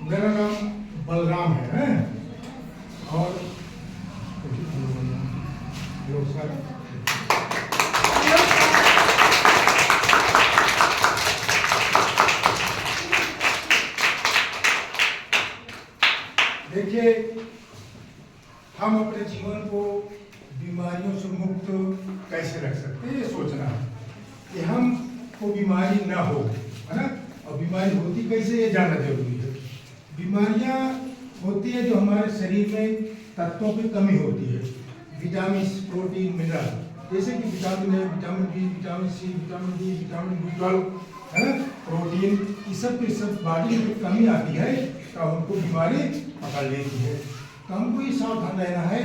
मेरा नाम बलराम है और देखिए, हम अपने जीवन को बीमारियों से मुक्त कैसे रख सकते हैं, ये सोचना है कि हम को बीमारी ना हो, है ना। और बीमारी होती कैसे, ये जानना जरूरी है। बीमारियां होती है जो हमारे शरीर में तत्वों की कमी होती है, विटामिन, प्रोटीन, मिनरल, जैसे कि vitamin A, vitamin B, vitamin C, vitamin D, vitamin B12, है ना, प्रोटीन, ये सब की सब बॉडी में कमी आती है तो हमको बीमारी पकड़ लेती है। तो हमको ये सावधान रहना है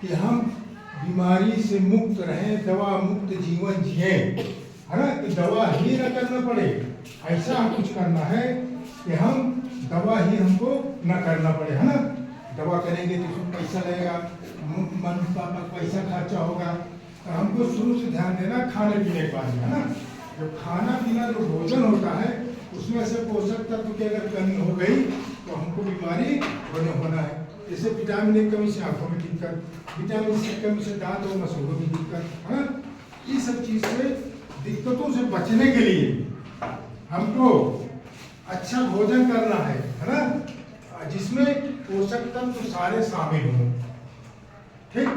कि हम बीमारी से मुक्त रहें, दवा मुक्त जीवन जिए, है ना, कि दवा ही न करना पड़े। ऐसा हम कुछ करना है कि हम दवा ही हमको न करना पड़े, है ना। दवा करेंगे तो उसमें पैसा लगेगा, मन पापा पैसा खर्चा होगा। तो हमको शुरू से ध्यान देना खाने पीने के बारे में, है ना। जो खाना पीना जो भोजन होता है उसमें से पोषक तत्व की अगर कमी हो गई तो हमको बीमारी होना है। जैसे विटामिन ए की कमी से आंखों में दिक्कत, विटामिन सी की कमी से दांत और मसूड़ों में दिक्कत, है ना। ये सब चीज से दिक्कतों से बचने के लिए हमको अच्छा भोजन करना है ना, जिसमें पोषक तत्व सारे शामिल हों, ठीक।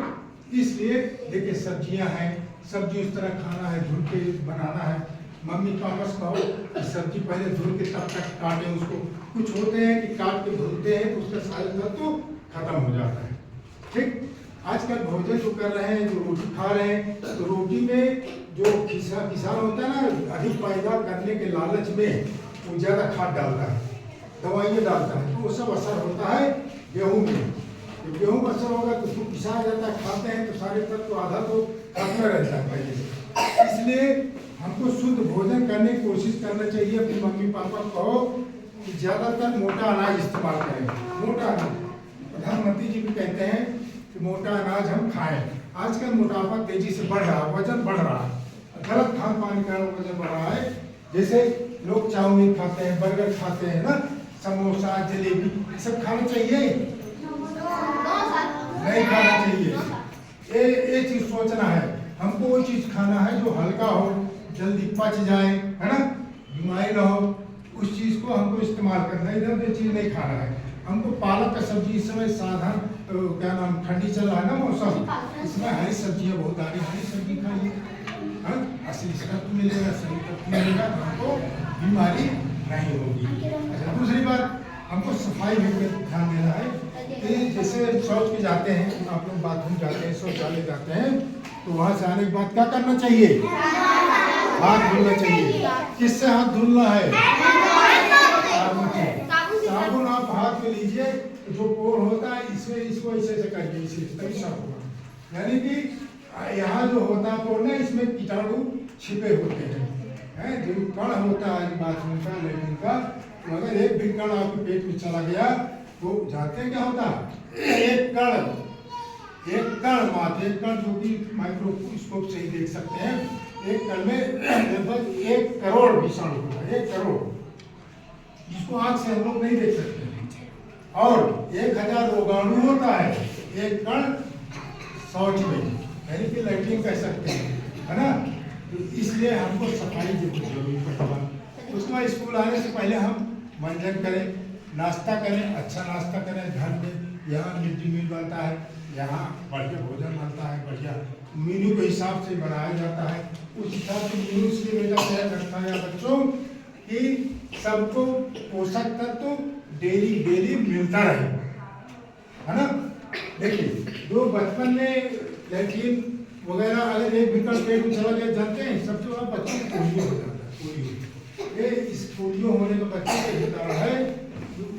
इसलिए देखिए, सब्जियां हैं, सब्जी उस तरह खाना है, धुल के बनाना है। मम्मी पापा से कहो कि सब्जी पहले धुल के तब तक काटें उसको। कुछ होते हैं कि काट के धुलते हैं तो उसका सारे तत्व खत्म हो जाता है, ठीक। आजकल भोजन जो कर रहे हैं, जो रोटी खा रहे हैं, तो रोटी में जो किसान होता है ना, अधिक पैदा करने के लालच में वो ज़्यादा खाद डालता है, दवाइयाँ डालता है, तो वो सब असर होता है गेहूँ में। तो गेहूँ का असर होगा तो उसको पिसा जाता है, खाते हैं तो सारे तत्व आधा तो खत्म रहता है पहले से। इसलिए हमको शुद्ध भोजन करने की कोशिश करना चाहिए। अपनी मम्मी पापा को कहो कि ज़्यादातर मोटा अनाज इस्तेमाल करें। मोटा अनाज, प्रधानमंत्री जी भी कहते हैं कि मोटा अनाज हम खाएं। आजकल मोटापा तेजी से बढ़ रहा है, वजन बढ़ रहा है, गलत खान पान के कारण वजन बढ़ रहा है। जैसे लोग चाउमीन खाते हैं, बर्गर खाते हैं ना, समोसा, जलेबी, सब खाना चाहिए? नहीं खाना चाहिए। ये चीज सोचना है, हमको वो चीज खाना है जो हल्का हो, जल्दी पच जाए, है ना, बीमारी ना हो, उस चीज को हमको इस्तेमाल करना है। इधर चीज नहीं खाना है हमको। पालक का सब्जी इस समय साधारण क्या नाम, ठंडी चल रहा है ना मौसम, इसमें हरी सब्जियां बहुत आ रही, हरी सब्जी खाइए, असली तत्व मिलेगा, सही तत्व मिलेगा, हमको बीमारी नहीं होगी। अच्छा, दूसरी बात, हमको सफाई भी ध्यान देना है। जैसे शौच में जाते हैं आप लोग, बाथरूम जाते हैं, शौचालय जाते हैं, तो वहाँ से आने के बाद क्या करना चाहिए? हाथ धुलना चाहिए। किससे हाथ धुलना है? साबुन आप हाथ में लीजिए, जो पोर होता है इसमें, इसको ऐसे ऐसे करिए, इसे तभी साफ होगा। यानी कि यहाँ जो होता है पोर ना, इसमें कीटाणु छिपे होते हैं, जो कण होता है बाथरूम का, लेट्रिन का, तो अगर एक भी कण आपके पेट में चला गया तो जानते हैं क्या होता है? एक कण मात्र, एक कण जो कि माइक्रोस्कोप से ही देख सकते हैं, एक कण में लगभग 1 करोड़ विषाणु होता है, 1 करोड़, जिसको आंख से हम लोग नहीं देख सकते। और 1000 रोगाणु होता है एक कण शौच में, यानी कि लैट्रिन कह सकते हैं, है ना। तो इसलिए हमको सफाई जरूरी पड़ता है। उसके बाद स्कूल आने से पहले हम मंजन करें, नाश्ता करें, अच्छा नाश्ता करें। घर में यहाँ मिड डे मील बनता है, यहाँ बढ़िया भोजन बनता है, बढ़िया मेन्यू के हिसाब से बनाया जाता है। उस हिसाब से मेन्यू इसलिए बेटा तैयार करता है बच्चों कि सबको पोषक तत्व डेली मिलता रहे, है ना। देखिए, जो बचपन में लैट्रिन वगैरह अगर एक विकल्प पेट में चला गया, जानते हैं सबसे बड़ा बच्चों को पोलियो हो जाता है। पोलियो, ये इस पोलियो होने का बच्चे को होता है,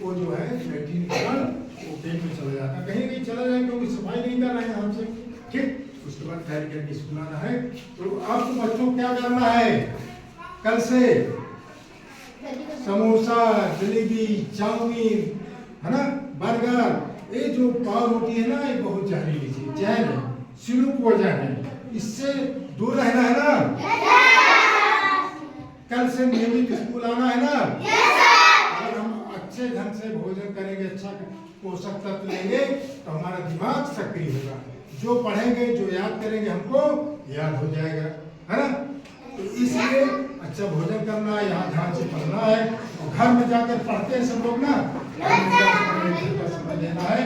वो जो है लैट्रिन के कारण वो पेट में चला जाता है। कहीं चला जाए क्योंकि सफाई नहीं कर रहे हैं हमसे, ठीक। उसके बाद तैयारी करके स्कूल आना है। तो आपको बच्चों को क्या करना है? कल से समोसा, जलेबी, चाउमीन, है ना, बर्गर, ये जो पाव रोटी है ना, ये बहुत जहरीली चीज, जहर है, सिलू पोजन है, इससे दूर रहना है ना। कल से नियमित स्कूल आना है ना। अगर हम अच्छे ढंग ढंग से भोजन करेंगे, अच्छा पोषक तत्व लेंगे तो हमारा दिमाग सक्रिय होगा। जो पढ़ेंगे, जो याद करेंगे, हमको याद हो जाएगा, है ना। तो इसलिए अच्छा भोजन करना है, यहाँ ध्यान से पढ़ना है, और घर में जाकर पढ़ते हैं सब लोग ना, समय लेना है,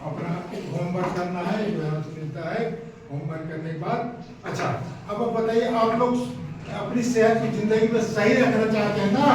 अपना होमवर्क करना है, जो यहाँ से मिलता है होमवर्क करने के बाद। अच्छा अब बताइए, आप लोग अपनी सेहत की जिंदगी में सही रखना चाहते हैं ना?